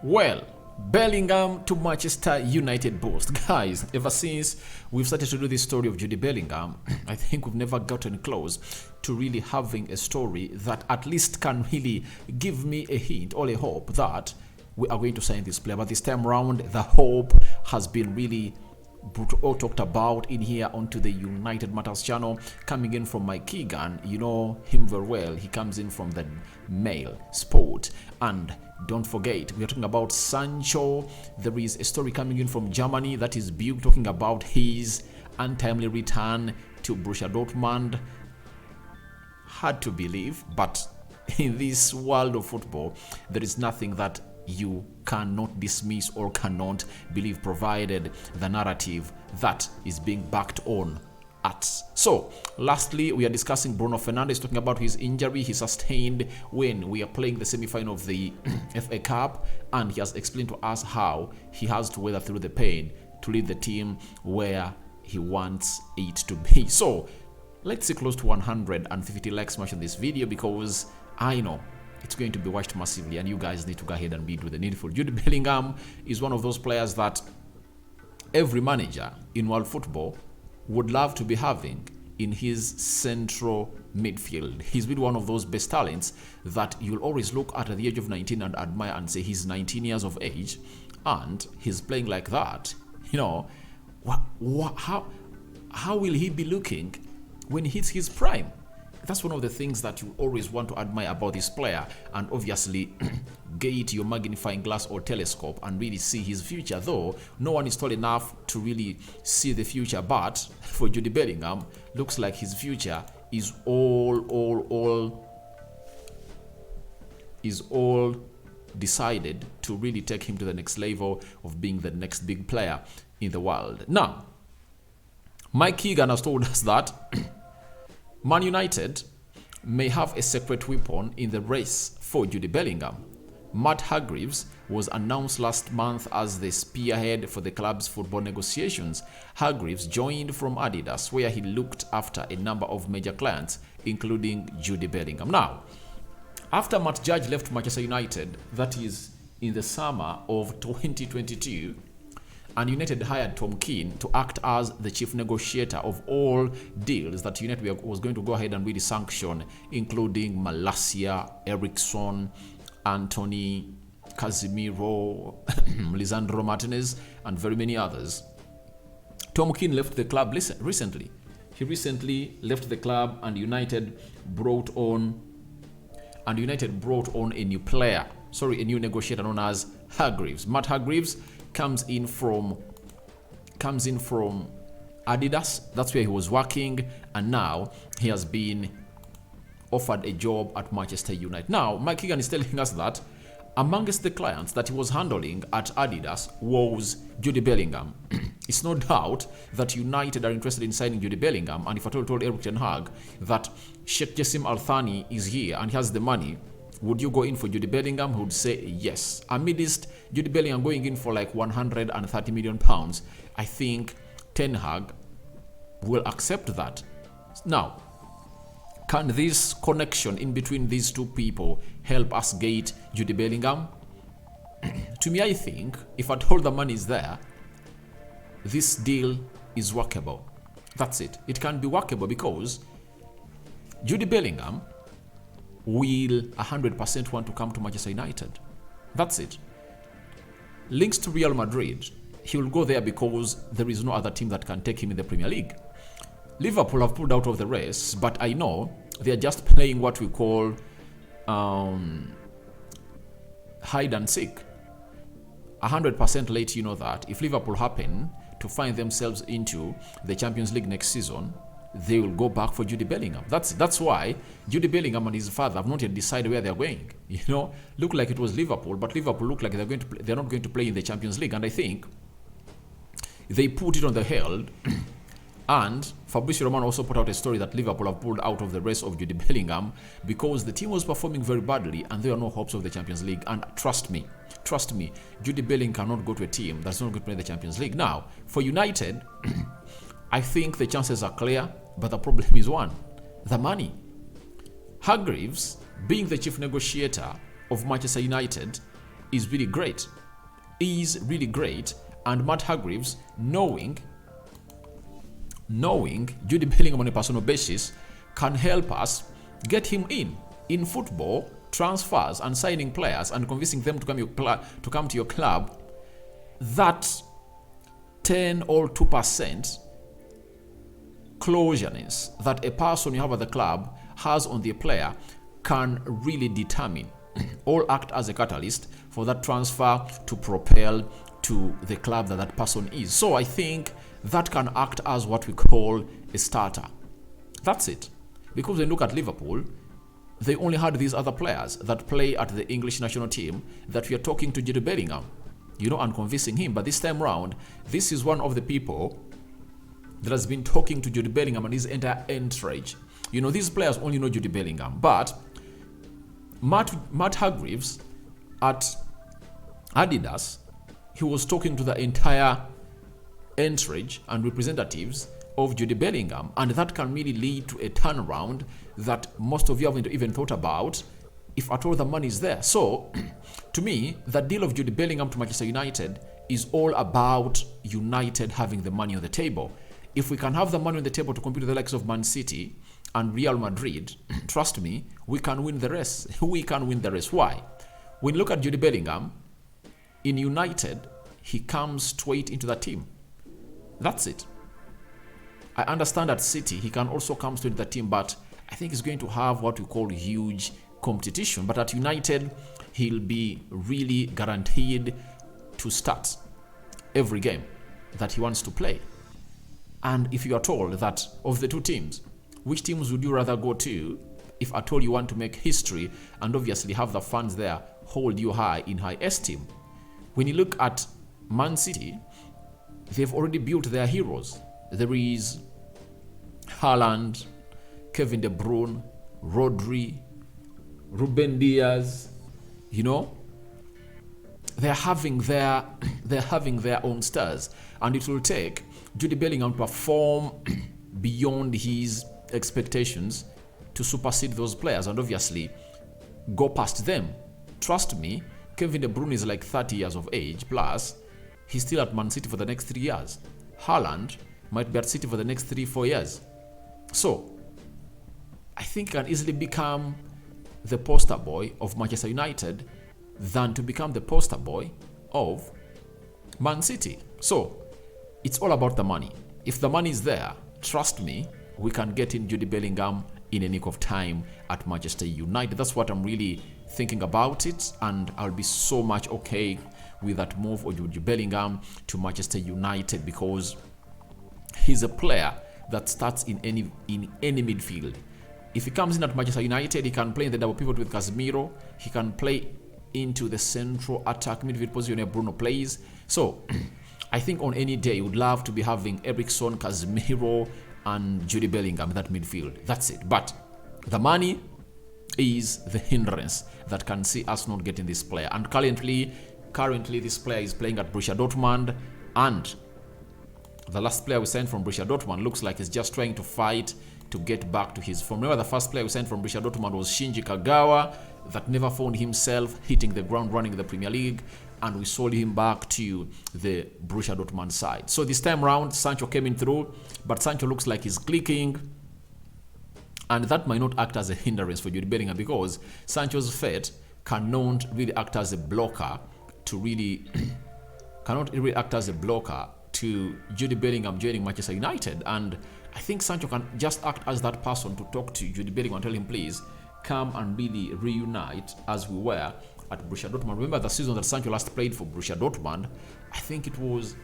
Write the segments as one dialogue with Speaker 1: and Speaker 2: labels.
Speaker 1: Well, Bellingham to Manchester United boost. Guys, ever since we've started to do this story of Jude Bellingham, I think we've never gotten close to really having a story that at least can really give me a hint or a hope that we are going to sign this player. But this time around, the hope has been really all talked about in here onto the United Matters channel, coming in from Mike Keegan. You know him very well. He comes in from the Mail Sport. And don't forget, we are talking about Sancho. There is a story coming in from Germany that is big, talking about his untimely return to Borussia Dortmund. Hard to believe, but in this world of football, there is nothing that you cannot dismiss or cannot believe, provided the narrative that is being backed on at. So lastly, we are discussing Bruno Fernandes, talking about his injury he sustained when we are playing the semi-final of the FA Cup, and he has explained to us how he has to weather through the pain to lead the team where he wants it to be. So let's see close to 150 likes smash on this video, because I know it's going to be watched massively and you guys need to go ahead and bid with the needful. Jude Bellingham is one of those players that every manager in world football would love to be having in his central midfield. He's been one of those best talents that you'll always look at the age of 19 and admire and say he's 19 years of age and he's playing like that. You know, how will he be looking when he hits his prime? That's one of the things that you always want to admire about this player, and obviously get your magnifying glass or telescope and really see his future, though no one is tall enough to really see the future. But for Jude Bellingham, looks like his future is all decided to really take him to the next level of being the next big player in the world. Now, Mike Keegan has told us that Man United may have a secret weapon in the race for Jude Bellingham. Matt Hargreaves was announced last month as the spearhead for the club's football negotiations. Hargreaves joined from Adidas, where he looked after a number of major clients, including Jude Bellingham. Now, after Matt Judge left Manchester United, that is in the summer of 2022, and United hired Tom Keane to act as the chief negotiator of all deals that United was going to go ahead and really sanction, including Malacia, Eriksson, Anthony, Casemiro, Lisandro Martinez, and very many others. Tom Keane left the club recently. He recently left the club, and United brought on a new player. A new negotiator known as Hargreaves. Matt Hargreaves comes in from Adidas. That's where he was working, and now he has been offered a job at Manchester United. Now, Mike Keegan is telling us that amongst the clients that he was handling at Adidas was Jude Bellingham. It's no doubt that United are interested in signing Jude Bellingham, and if I told Erik ten Hag that Sheikh Jassim Al Thani is here and he has the money, would you go in for Jude Bellingham? He would say yes. Amidst Jude Bellingham going in for like 130 million pounds, I think Ten Hag will accept that. Now, can this connection in between these two people help us get Jude Bellingham? To me, I think if at all the money is there, this deal is workable. That's it. It can be workable because Jude Bellingham will 100% want to come to Manchester United. That's it. Links to Real Madrid. He will go there because there is no other team that can take him in the Premier League. Liverpool have pulled out of the race, but I know they are just playing what we call hide and seek. 100% let you know that if Liverpool happen to find themselves into the Champions League next season, they will go back for Jude Bellingham. That's why Jude Bellingham and his father have not yet decided where they're going. You know, look like it was Liverpool, but Liverpool look like they're not going to play in the Champions League, and I think they put it on the Herald. And Fabrizio Romano also put out a story that Liverpool have pulled out of the race of Jude Bellingham because the team was performing very badly and there are no hopes of the Champions League. And trust me, Jude Bellingham cannot go to a team that's not going to play the Champions League. Now, for United, I think the chances are clear, but the problem is one: the money. Hargreaves, being the chief negotiator of Manchester United, is really great. Is really great. And Matt Hargreaves, knowing Jude Bellingham on a personal basis, can help us get him in football, transfers and signing players and convincing them to come to your club. That 10 or 2% closeness that a person you have at the club has on the player can really determine or act as a catalyst for that transfer to propel to the club that person is. So I think that can act as what we call a starter. That's it. Because when you look at Liverpool, they only had these other players that play at the English national team that we are talking to Jude Bellingham, and convincing him. But this time round, this is one of the people that has been talking to Jude Bellingham and his entire entourage. These players only know Jude Bellingham, but Matt Hargreaves at Adidas, he was talking to the entire entourage and representatives of Jude Bellingham, and that can really lead to a turnaround that most of you haven't even thought about, if at all the money is there. So, to me, the deal of Jude Bellingham to Manchester United is all about United having the money on the table. If we can have the money on the table to compete with the likes of Man City and Real Madrid, trust me, we can win the race. We can win the race. Why? When you look at Jude Bellingham, in United, he comes straight into the team. That's it. I understand at City, he can also come straight into the team, but I think he's going to have what we call huge competition. But at United, he'll be really guaranteed to start every game that he wants to play. And if you are told that of the two teams, which teams would you rather go to if at all you want to make history and obviously have the fans there hold you high in high esteem? When you look at Man City, they've already built their heroes. There is Haaland, Kevin De Bruyne, Rodri, Ruben Diaz. They're having their own stars, and it will take Jude Bellingham to perform beyond his expectations to supersede those players and obviously go past them. Trust me, Kevin De Bruyne is like 30 years of age plus. He's still at Man City for the next 3 years. Haaland might be at City for the next 3-4 years. So, I think he can easily become the poster boy of Manchester United than to become the poster boy of Man City. So, it's all about the money. If the money is there, trust me, we can get in Jude Bellingham in a nick of time at Manchester United. That's what I'm really thinking about it, and I'll be so much okay with that move of Jude Bellingham to Manchester United because he's a player that starts in any midfield. If he comes in at Manchester United, he can play in the double pivot with Casemiro. He can play into the central attack midfield position where Bruno plays. So, I think on any day, would love to be having Eriksen, Casemiro, and Jude Bellingham in that midfield. That's it. But the money is the hindrance that can see us not getting this player. And currently this player is playing at Borussia Dortmund, and the last player we signed from Borussia Dortmund looks like he's just trying to fight to get back to his form. Remember, the first player we signed from Borussia Dortmund was Shinji Kagawa, that never found himself hitting the ground running in the Premier League, and we sold him back to the Borussia Dortmund side. So this time round, Sancho came in through, but Sancho looks like he's clicking, and that might not act as a hindrance for Jude Bellingham because Sancho's fate cannot really act as a blocker to Jude Bellingham joining Manchester United. And I think Sancho can just act as that person to talk to Jude Bellingham and tell him, please come and really reunite as we were at Borussia Dortmund. Remember the season that Sancho last played for Borussia Dortmund? I think it was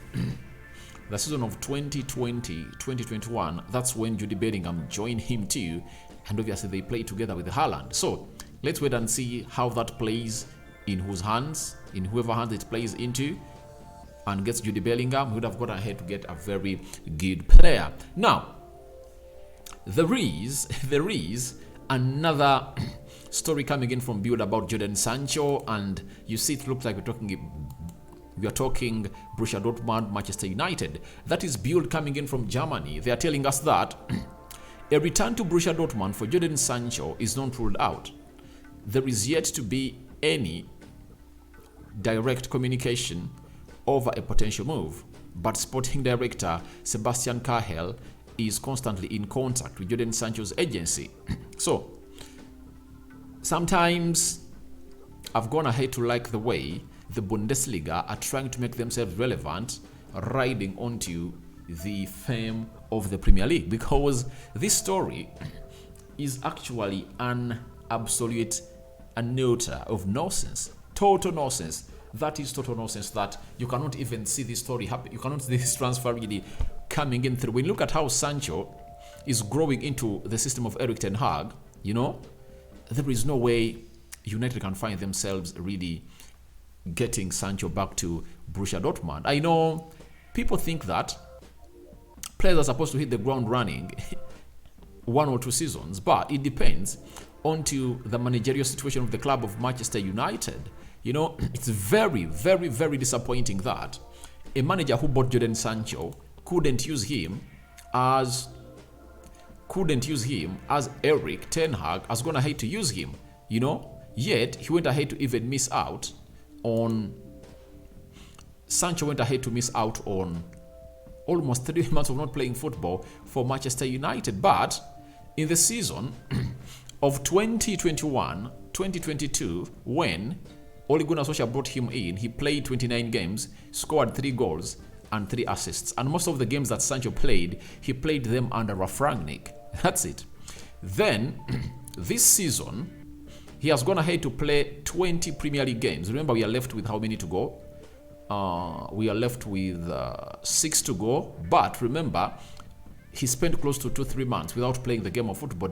Speaker 1: the season of 2020-2021. That's when Jude Bellingham joined him too, and obviously they played together with Haaland. So let's wait and see how that plays, in whose hands, in whoever hands it plays into, and gets Jude Bellingham. He would have gone ahead to get a very good player. Now, there is another story coming in from Build about Jadon Sancho, and you see it looks like we are talking Borussia Dortmund, Manchester United. That is Build coming in from Germany. They are telling us that a return to Borussia Dortmund for Jadon Sancho is not ruled out. There is yet to be any direct communication over a potential move, but sporting director Sebastian Cahill is constantly in contact with Jadon Sancho's agency. So sometimes I've gone ahead to like the way the Bundesliga are trying to make themselves relevant, riding onto the fame of the Premier League, because this story is actually an absolute iota of nonsense, total nonsense. That is total nonsense, that you cannot even see this story happen. You cannot see this transfer really coming in through. When you look at how Sancho is growing into the system of Erik ten Hag, you know, there is no way United can find themselves really getting Sancho back to Borussia Dortmund. I know people think that players are supposed to hit the ground running 1 or 2 seasons, but it depends onto the managerial situation of the club of Manchester United. You know, it's very, very, very disappointing that a manager who bought Jadon Sancho couldn't use him as Erik ten Hag has gone ahead to use him, you know. Yet he went ahead to even miss out on Sancho went ahead to miss out on almost 3 months of not playing football for Manchester United. But in the season of 2021-2022, when Ole Gunnar Solskjaer brought him in, he played 29 games, scored 3 goals and 3 assists. And most of the games that Sancho played, he played them under Ralf Rangnick. That's it. Then, this season, he has gone ahead to play 20 Premier League games. Remember, we are left with how many to go? We are left with 6 to go. But remember, he spent close to 2-3 months without playing the game of football.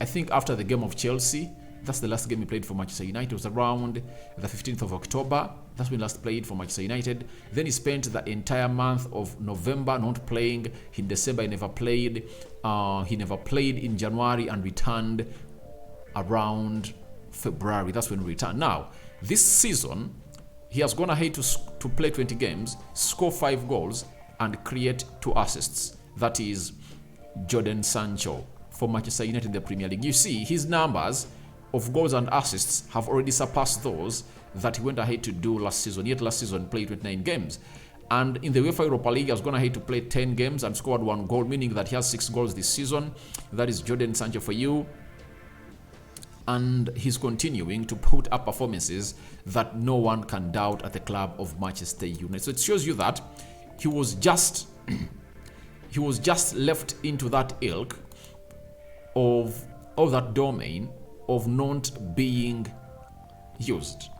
Speaker 1: I think after the game of Chelsea, that's the last game he played for Manchester United. It was around the 15th of October. That's when he last played for Manchester United. Then he spent the entire month of November not playing. In December, he never played. He never played in January and returned around February. That's when he returned. Now, this season, he has gone ahead to play 20 games, score 5 goals, and create 2 assists. That is Jadon Sancho for Manchester United in the Premier League. You see, his numbers of goals and assists have already surpassed those that he went ahead to do last season. Yet last season, played 29 games. And in the UEFA Europa League, he has gone ahead to play 10 games and scored 1 goal, meaning that he has 6 goals this season. That is Jadon Sancho for you. And he's continuing to put up performances that no one can doubt at the club of Manchester United. So it shows you that he was just left into that ilk of that domain of not being used.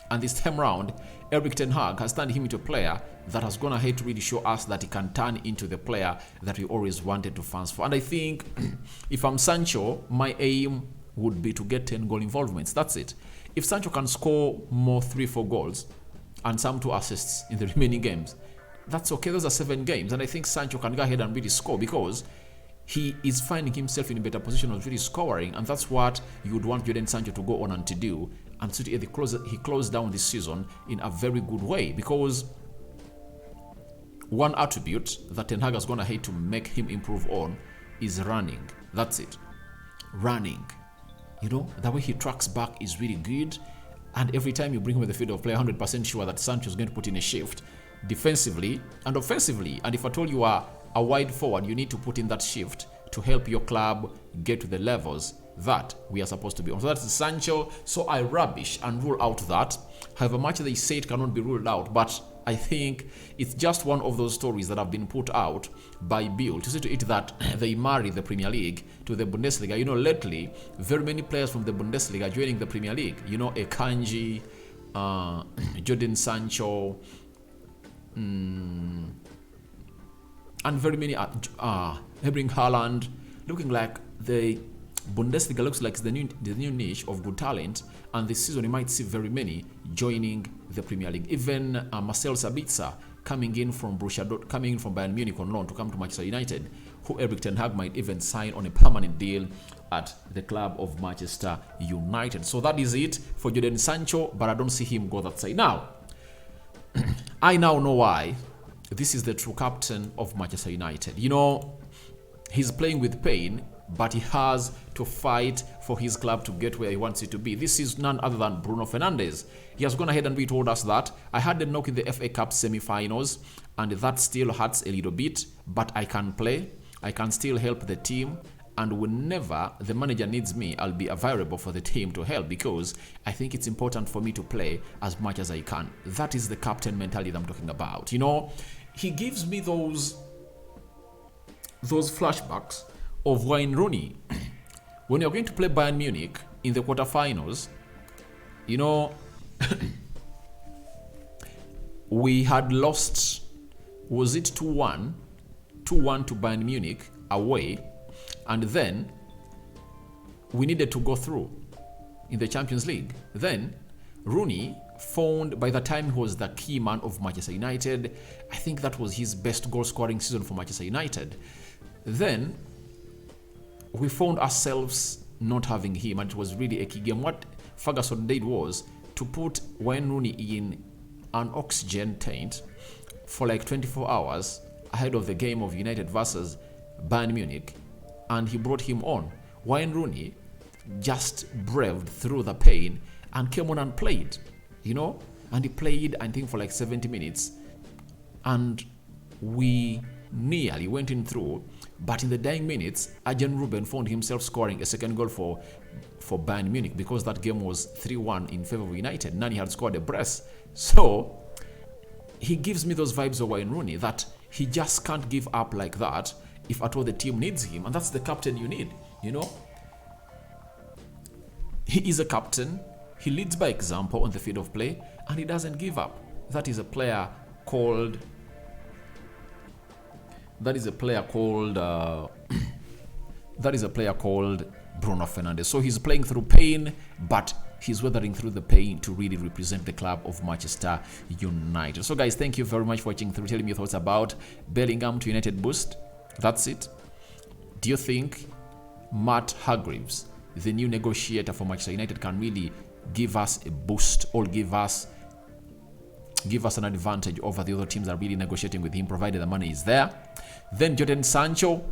Speaker 1: And this time round, Erik ten Hag has turned him into a player that has gone ahead to really show us that he can turn into the player that we always wanted to fans for. And I think if I'm Sancho, my aim would be to get 10 goal involvements. That's it. If Sancho can score more 3-4 goals and some 2 assists in the remaining games, that's okay. Those are 7 games. And I think Sancho can go ahead and really score, because he is finding himself in a better position of really scoring, and that's what you would want Jadon Sancho to go on and to do. And so he closed down this season in a very good way, because one attribute that Ten Hag has gone ahead to make him improve on is running. That's it. Running. You know, the way he tracks back is really good, and every time you bring him in the field of play, 100% sure that Sancho is going to put in a shift defensively and offensively. And if at all you are a wide forward, you need to put in that shift to help your club get to the levels that we are supposed to be on. So that's Sancho. So I rubbish and rule out that. However much they say it cannot be ruled out, but I think it's just one of those stories that have been put out by Bill to see to it that they marry the Premier League to the Bundesliga. You know, lately, very many players from the Bundesliga joining the Premier League. You know, Akanji, Jadon Sancho, and very many Erling Haaland, looking like the Bundesliga looks like the new niche of good talent, and this season you might see very many joining the Premier League. Even Marcel Sabitzer coming in from Bayern Munich on loan to come to Manchester United, who Erik ten Hag might even sign on a permanent deal at the club of Manchester United. So that is it for Jadon Sancho, but I don't see him go that side. Now, I now know why this is the true captain of Manchester United. You know, he's playing with pain but he has to fight for his club to get where he wants it to be. This is none other than Bruno Fernandes. He has gone ahead and told us that I had a knock in the FA Cup semi-finals, and that still hurts a little bit, but I can play. I can still help the team, and whenever the manager needs me, I'll be available for the team to help, because I think it's important for me to play as much as I can. That is the captain mentality that I'm talking about. You know, he gives me those flashbacks of Wayne Rooney. When you're going to play Bayern Munich in the quarterfinals, you know, we had lost, was it 2-1? 2-1 to Bayern Munich away, and then we needed to go through in the Champions League. Then Rooney found, by the time he was the key man of Manchester United, I think that was his best goal scoring season for Manchester United. Then we found ourselves not having him, and it was really a key game. What Ferguson did was to put Wayne Rooney in an oxygen tent for like 24 hours ahead of the game of United versus Bayern Munich, and he brought him on. Wayne Rooney just braved through the pain and came on and played, you know, and he played, I think, for like 70 minutes, and we nearly went in through. But in the dying minutes, Arjen Robben found himself scoring a second goal for Bayern Munich, because that game was 3-1 in favor of United. Nani had scored a brace. So he gives me those vibes of Wayne Rooney, that he just can't give up like that if at all the team needs him. And that's the captain you need, you know. He is a captain. He leads by example on the field of play, and he doesn't give up. That is a player called Bruno Fernandes. So he's playing through pain, but he's weathering through the pain to really represent the club of Manchester United. So guys, thank you very much for watching through, telling me your thoughts about Bellingham to United boost. That's it. Do you think Matt Hargreaves, the new negotiator for Manchester United, can really give us a boost, or give us an advantage over the other teams that are really negotiating with him, provided the money is there? Then Jadon Sancho,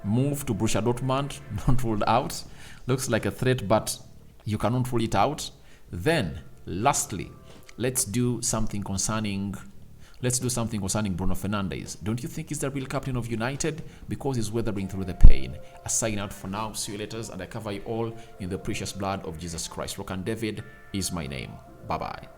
Speaker 1: move to Borussia Dortmund, not ruled out. Looks like a threat, but you cannot rule it out. Then, lastly, let's do something concerning Bruno Fernandes. Don't you think he's the real captain of United? Because he's weathering through the pain. I sign out for now. See you later, and I cover you all in the precious blood of Jesus Christ. Rock and David is my name. Bye-bye.